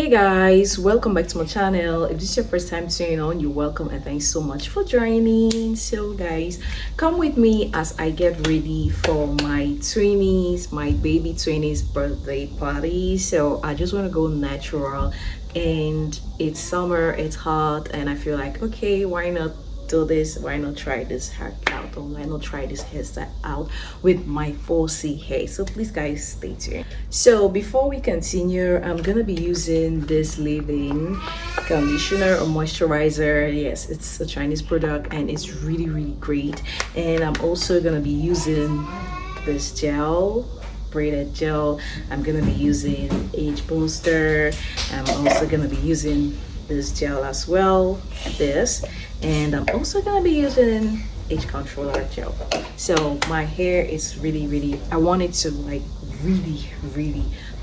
Hey guys, welcome back to my channel. If this is your first time tuning on, you're welcome and thanks so much for joining. So guys, come with me as I get ready for my baby 20s birthday party. So I just want to go natural, and it's summer, it's hot, and I feel like, okay, why not do this? Why not try this haircut, or why not try this hairstyle out with my 4C hair? So please guys, stay tuned. So before we continue, I'm gonna be using this leave-in conditioner or moisturizer. Yes, it's a Chinese product and it's really great. And I'm also gonna be using this gel, braided gel. I'm gonna be using age booster. I'm also gonna be using this gel as well, this, and I'm also gonna be using age controller gel. So my hair is really, I want it to like really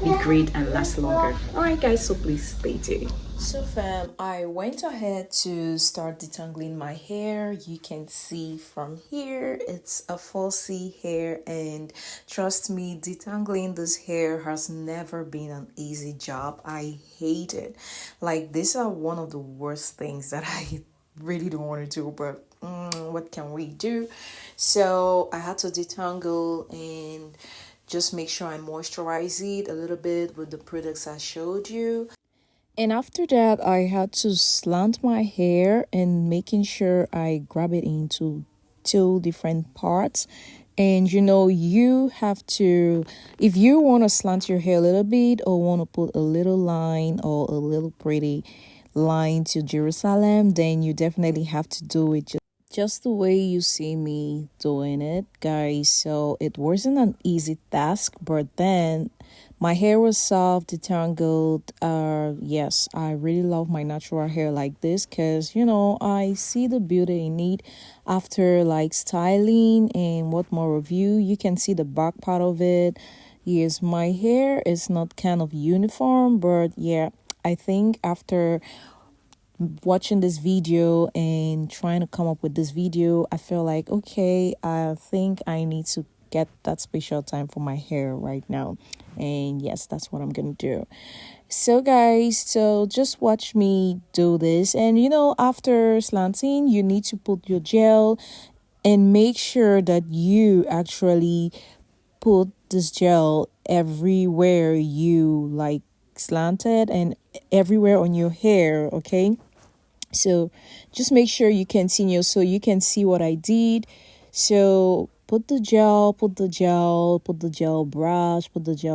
be great and last longer. All right guys, so please stay tuned. So fam, I went ahead to start detangling my hair. You can see from here it's a 4C hair, and trust me, detangling this hair has never been an easy job. I hate it. Like, these are one of the worst things that I really don't want to do, but what can we do? So I had to detangle and just make sure I moisturize it a little bit with the products I showed you. And after that, I had to slant my hair and making sure I grab it into two different parts. And you have to, if you want to slant your hair a little bit or want to put a little line or a little pretty line to Jerusalem, then you definitely have to do it just the way you see me doing it, guys. So it wasn't an easy task, but then my hair was soft, detangled. Yes, I really love my natural hair like this because, I see the beauty in it after like styling. And what more of you can see the back part of it. Yes, my hair is not kind of uniform, but yeah, I think after watching this video and trying to come up with this video, I feel like, okay, I think I need to get that special time for my hair right now. And yes, that's what I'm gonna do. So guys, so just watch me do this. And after slanting, you need to put your gel and make sure that you actually put this gel everywhere you like slanted and everywhere on your hair, okay? So just make sure you continue so you can see what I did. So put the gel brush, put the gel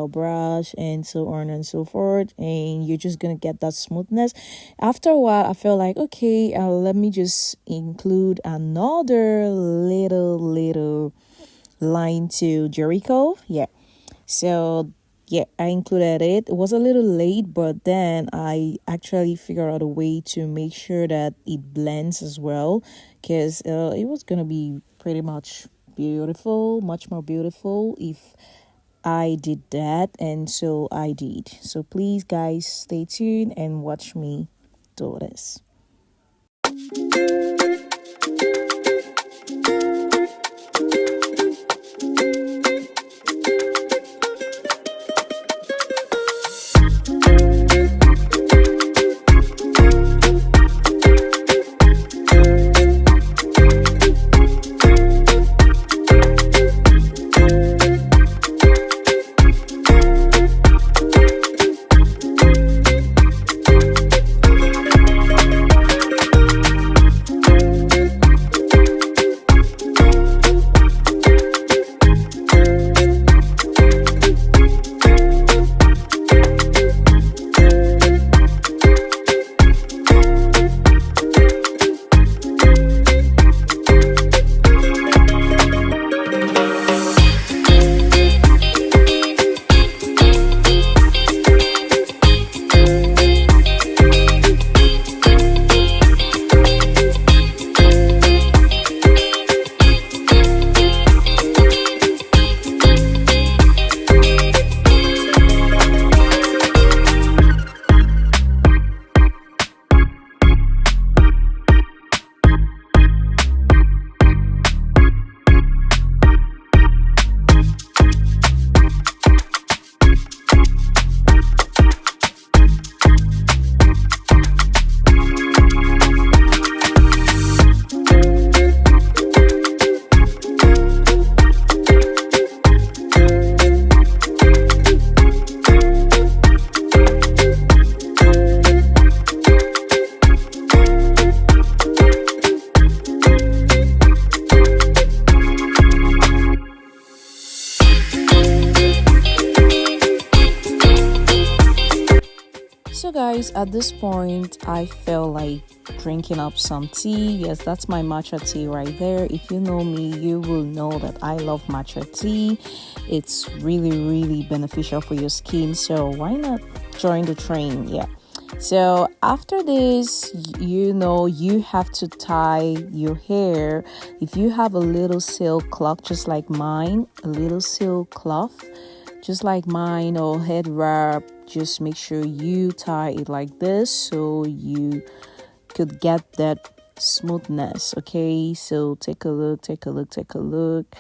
brush, and so on and so forth. And you're just going to get that smoothness. After a while, I felt like, okay, let me just include another little line to Jericho. Yeah. So yeah, I included it. It was a little late, but then I actually figured out a way to make sure that it blends as well, because it was going to be pretty much beautiful, much more beautiful if I did that. And so I did. So please, guys, stay tuned and watch me do this. So guys, at this point I felt like drinking up some tea. Yes, that's my matcha tea right there. If you know me, you will know that I love matcha tea. It's really beneficial for your skin, so why not join the train? Yeah. So after this, you have to tie your hair. If you have a little silk cloth just like mine, a little silk cloth just like mine, or head wrap, just make sure you tie it like this so you could get that smoothness. Okay, so take a look.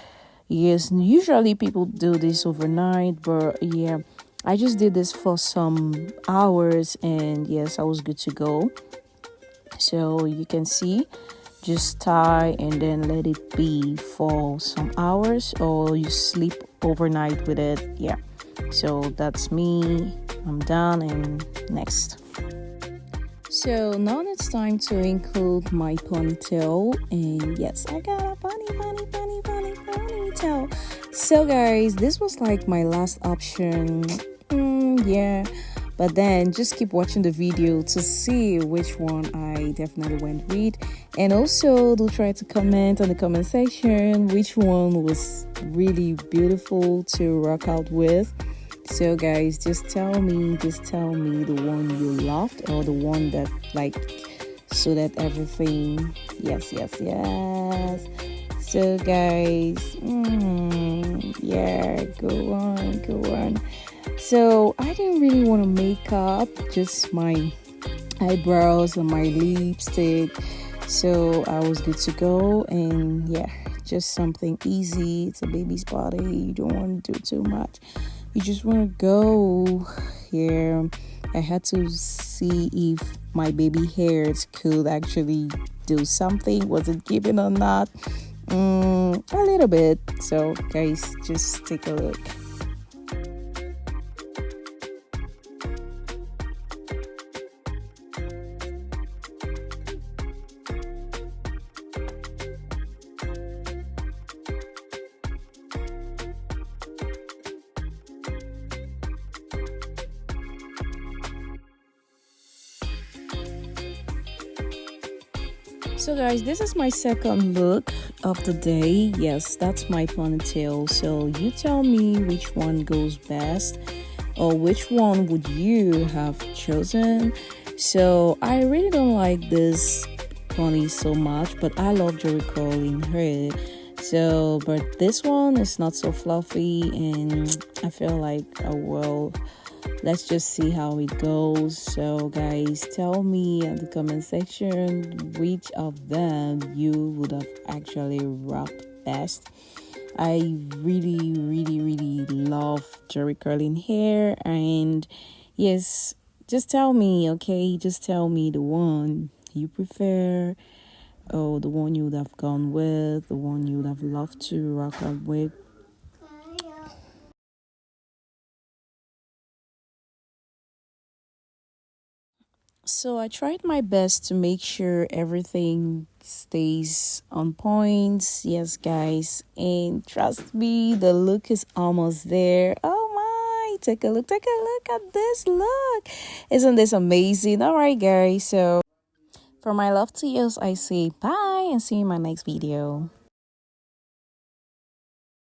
Yes, usually people do this overnight, but yeah, I just did this for some hours and yes, I was good to go. So you can see, just tie and then let it be for some hours, or you sleep overnight with it. Yeah, so that's me. I'm done. And next, so now it's time to include my ponytail. And yes, I got a ponytail. So guys, this was like my last option. Yeah, but then just keep watching the video to see which one I definitely went with. And also do try to comment on the comment section which one was really beautiful to rock out with. So guys, just tell me the one you loved, or the one that like so that everything. Yes. So guys, yeah, go on. So I didn't really want to make up, just my eyebrows and my lipstick. So I was good to go. And yeah, just something easy. It's a baby's body. You don't want to do too much. You just want to go here. I had to see if my baby hairs could actually do something. Was it giving or not? A little bit. So guys, just take a look. So guys, this is my second look of the day. Yes, that's my ponytail. So you tell me which one goes best, or which one would you have chosen. So I really don't like this pony so much, but I love Jheri curling hair. So but this one is not so fluffy, and I feel like let's just see how it goes. So guys, tell me in the comment section which of them you would have actually rocked best. I really love Jheri curling hair. And yes, just tell me, okay? Just tell me the one you prefer, or the one you would have gone with, the one you would have loved to rock out with. So I tried my best to make sure everything stays on point. Yes, guys. And trust me, the look is almost there. Oh my, take a look at this look. Isn't this amazing? All right, guys. So for my love to you, I say bye and see you in my next video.